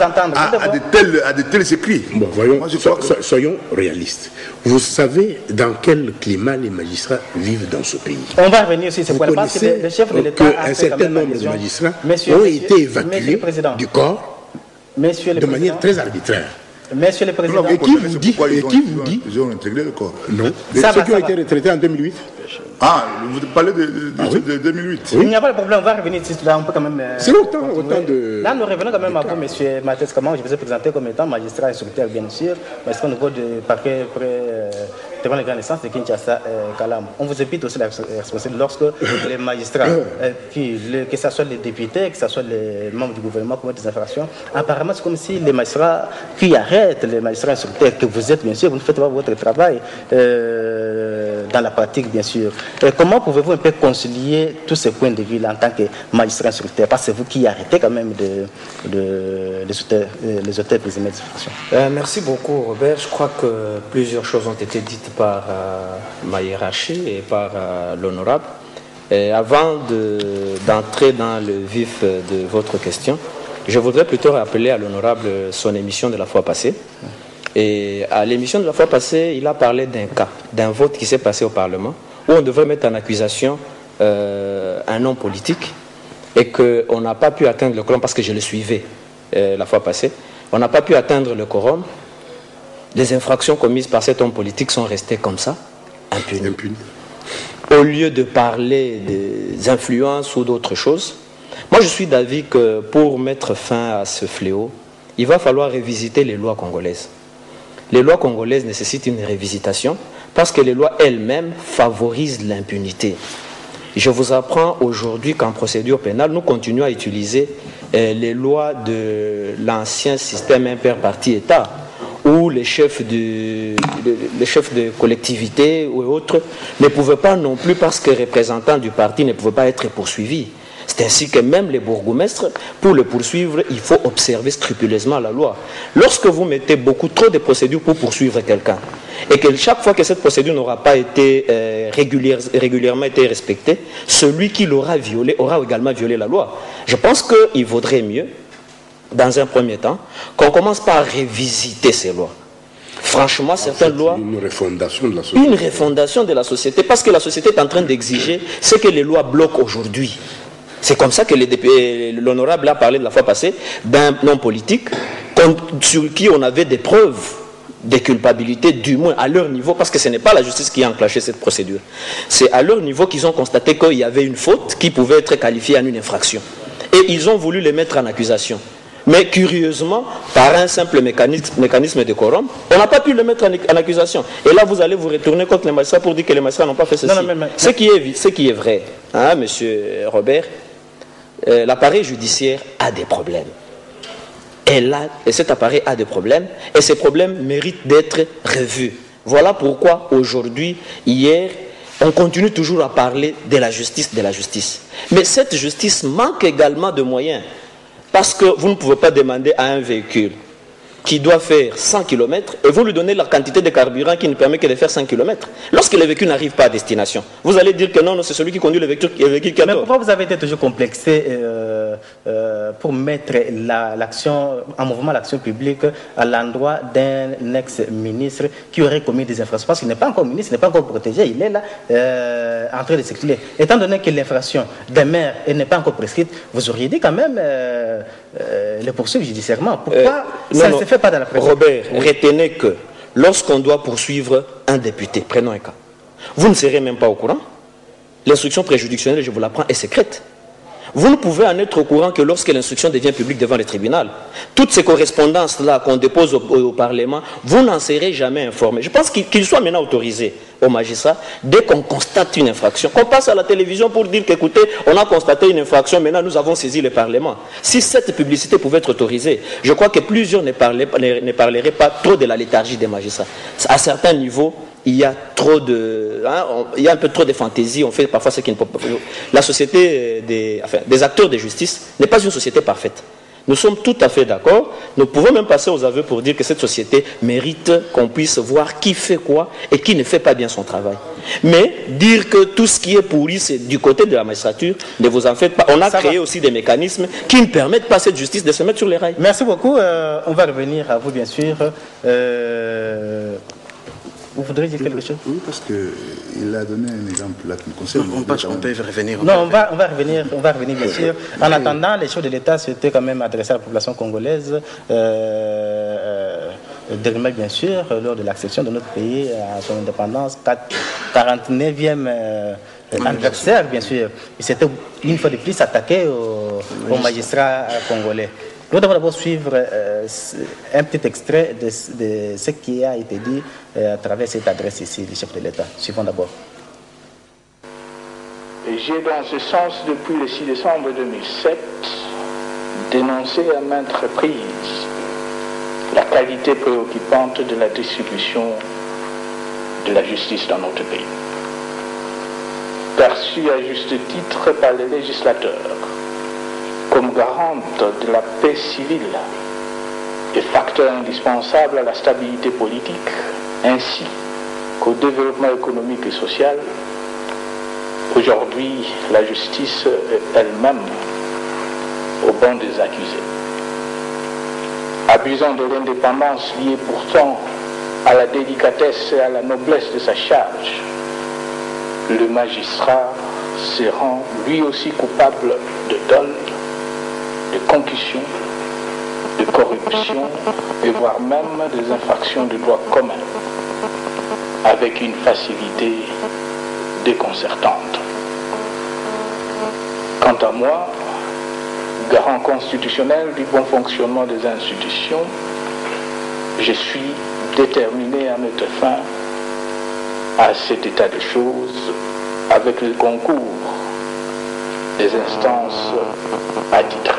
à de tels écrits. Bon, voyons, soyons réalistes. Vous savez dans quel climat les magistrats vivent dans ce pays. On va revenir sur ce point. Parce que le chef de l'État a un certain nombre de magistrats ont été évacués du corps de manière très arbitraire. Monsieur le Président, et qui vous dit ils ont intégré le corps? Non. Ceux qui ont été retraités en 2008. Ah, vous parlez de 2008. Oui. Il n'y a pas de problème, on va revenir ici. Là, on peut quand même. C'est autant de. Là, nous revenons quand même à vous, monsieur Mathès Kamang. Je vous ai présenté comme étant magistrat instructeur, bien sûr, magistrat au niveau du parquet devant les grandes instances de Kinshasa Kalam. On vous évite aussi la responsabilité lorsque les magistrats, que ce soit les députés, que ce soit les membres du gouvernement, commettent des infractions. Apparemment, c'est comme si les magistrats qui arrêtent, les magistrats instructeurs que vous êtes, bien sûr, vous ne faites pas votre travail dans la pratique, bien sûr. Comment pouvez-vous un peu concilier tous ces points de vue en tant que magistrat instructeur? Parce que c'est vous qui arrêtez quand même les auteurs présumés d'infraction. Merci beaucoup, Robert. Je crois que plusieurs choses ont été dites par ma hiérarchie et par l'honorable. Avant d'entrer dans le vif de votre question, je voudrais plutôt rappeler à l'honorable son émission de la fois passée. Et à l'émission de la fois passée, il a parlé d'un cas, d'un vote qui s'est passé au Parlement, où on devrait mettre en accusation un homme politique et qu'on n'a pas pu atteindre le quorum, parce que je le suivais la fois passée, on n'a pas pu atteindre le quorum. Les infractions commises par cet homme politique sont restées comme ça, impunes. Au lieu de parler des influences ou d'autres choses, moi je suis d'avis que pour mettre fin à ce fléau, il va falloir révisiter les lois congolaises. Les lois congolaises nécessitent une révisitation parce que les lois elles-mêmes favorisent l'impunité. Je vous apprends aujourd'hui qu'en procédure pénale, nous continuons à utiliser les lois de l'ancien système impair parti-État, où les chefs de collectivité ou autres ne pouvaient pas non plus, parce que représentants du parti ne pouvaient pas être poursuivis. C'est ainsi que même les bourgmestres, pour le poursuivre, il faut observer scrupuleusement la loi. Lorsque vous mettez beaucoup trop de procédures pour poursuivre quelqu'un, et que chaque fois que cette procédure n'aura pas été régulièrement été respectée, celui qui l'aura violée aura également violé la loi. Je pense qu'il vaudrait mieux, dans un premier temps, qu'on commence par révisiter ces lois. Franchement, certaines lois... Une refondation de la société. Une refondation de la société, parce que la société est en train d'exiger ce que les lois bloquent aujourd'hui. C'est comme ça que l'honorable a parlé de la fois passée d'un homme politique sur qui on avait des preuves de culpabilité, du moins à leur niveau, parce que ce n'est pas la justice qui a enclenché cette procédure. C'est à leur niveau qu'ils ont constaté qu'il y avait une faute qui pouvait être qualifiée en une infraction. Et ils ont voulu les mettre en accusation. Mais curieusement, par un simple mécanisme de quorum, on n'a pas pu le mettre en accusation. Et là, vous allez vous retourner contre les magistrats pour dire que les magistrats n'ont pas fait ceci. Ce qui est vrai, hein, monsieur Robert, l'appareil judiciaire a des problèmes. Et cet appareil a des problèmes, et ces problèmes méritent d'être revus. Voilà pourquoi aujourd'hui, hier, on continue toujours à parler de la justice, Mais cette justice manque également de moyens. Parce que vous ne pouvez pas demander à un véhicule qui doit faire 100 km et vous lui donnez la quantité de carburant qui ne permet que de faire 100 km. Lorsque le véhicule n'arrive pas à destination, vous allez dire que non, c'est celui qui conduit le véhicule qui a tort. Mais pourquoi vous avez été toujours complexé pour mettre en mouvement l'action publique à l'endroit d'un ex-ministre qui aurait commis des infractions? Parce qu'il n'est pas encore ministre, il n'est pas encore protégé, il est là en train de circuler. Étant donné que l'infraction des maires n'est pas encore prescrite, vous auriez dit quand même le poursuivre judiciairement. Pourquoi ça ne se fait pas dans la presse? Robert, retenez que lorsqu'on doit poursuivre un député, prenons un cas, vous ne serez même pas au courant. L'instruction préjudicielle, je vous l'apprends, est secrète. Vous ne pouvez en être au courant que lorsque l'instruction devient publique devant le tribunal. Toutes ces correspondances-là qu'on dépose au Parlement, vous n'en serez jamais informé. Je pense qu'il soit maintenant autorisé aux magistrats, dès qu'on constate une infraction, qu'on passe à la télévision pour dire qu'écoutez, on a constaté une infraction, maintenant nous avons saisi le Parlement. Si cette publicité pouvait être autorisée, je crois que plusieurs ne parleraient pas trop de la léthargie des magistrats. À certains niveaux, il y a il y a un peu trop de fantaisie, on fait parfois ce qui ne peut pas. La société des acteurs de justice n'est pas une société parfaite. Nous sommes tout à fait d'accord. Nous pouvons même passer aux aveux pour dire que cette société mérite qu'on puisse voir qui fait quoi et qui ne fait pas bien son travail. Mais dire que tout ce qui est pourri, c'est du côté de la magistrature, ne vous en faites pas. On a créé aussi des mécanismes qui ne permettent pas à cette justice de se mettre sur les rails. Merci beaucoup. On va revenir à vous, bien sûr. Vous voudriez dire quelque chose? Oui, parce qu'il a donné un exemple là qui me concerne. On peut revenir. Non, on va revenir bien sûr. En attendant, les chefs de l'État s'étaient quand même adressés à la population congolaise, dernièrement bien sûr, lors de l'accession de notre pays à son indépendance, 49e anniversaire bien sûr. Et c'était une fois de plus attaqué aux magistrats congolais. Nous devons d'abord suivre un petit extrait de ce qui a été dit à travers cette adresse ici du chef de l'État. Suivons d'abord. J'ai dans ce sens, depuis le 6 décembre 2007, dénoncé à maintes reprises la qualité préoccupante de la distribution de la justice dans notre pays. Perçue à juste titre par les législateurs comme garante de la paix civile et facteur indispensable à la stabilité politique, ainsi qu'au développement économique et social, aujourd'hui, la justice est elle-même au banc des accusés. Abusant de l'indépendance liée pourtant à la délicatesse et à la noblesse de sa charge, le magistrat se rend lui aussi coupable de dol, de concussion, de corruption et voire même des infractions de droit commun, avec une facilité déconcertante. Quant à moi, garant constitutionnel du bon fonctionnement des institutions, je suis déterminé à mettre fin à cet état de choses avec le concours des instances attitrées.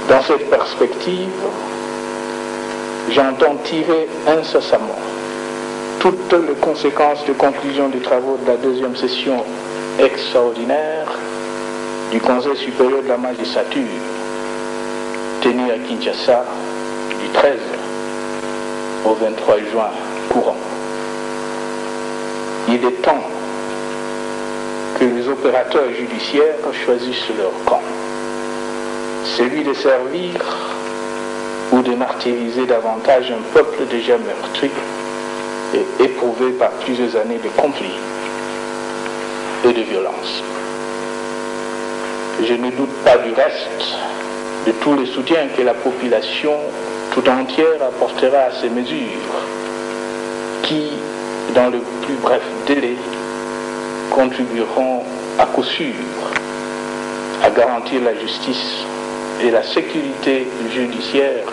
Dans cette perspective, j'entends tirer incessamment toutes les conséquences de conclusion des travaux de la deuxième session extraordinaire du Conseil supérieur de la magistrature tenue à Kinshasa du 13 au 23 juin courant. Il est temps que les opérateurs judiciaires choisissent leur camp. Celui de servir ou de martyriser davantage un peuple déjà meurtri et éprouvé par plusieurs années de conflits et de violence. Je ne doute pas du reste de tous les soutiens que la population tout entière apportera à ces mesures qui, dans le plus bref délai, contribueront à coup sûr à garantir la justice et la sécurité judiciaire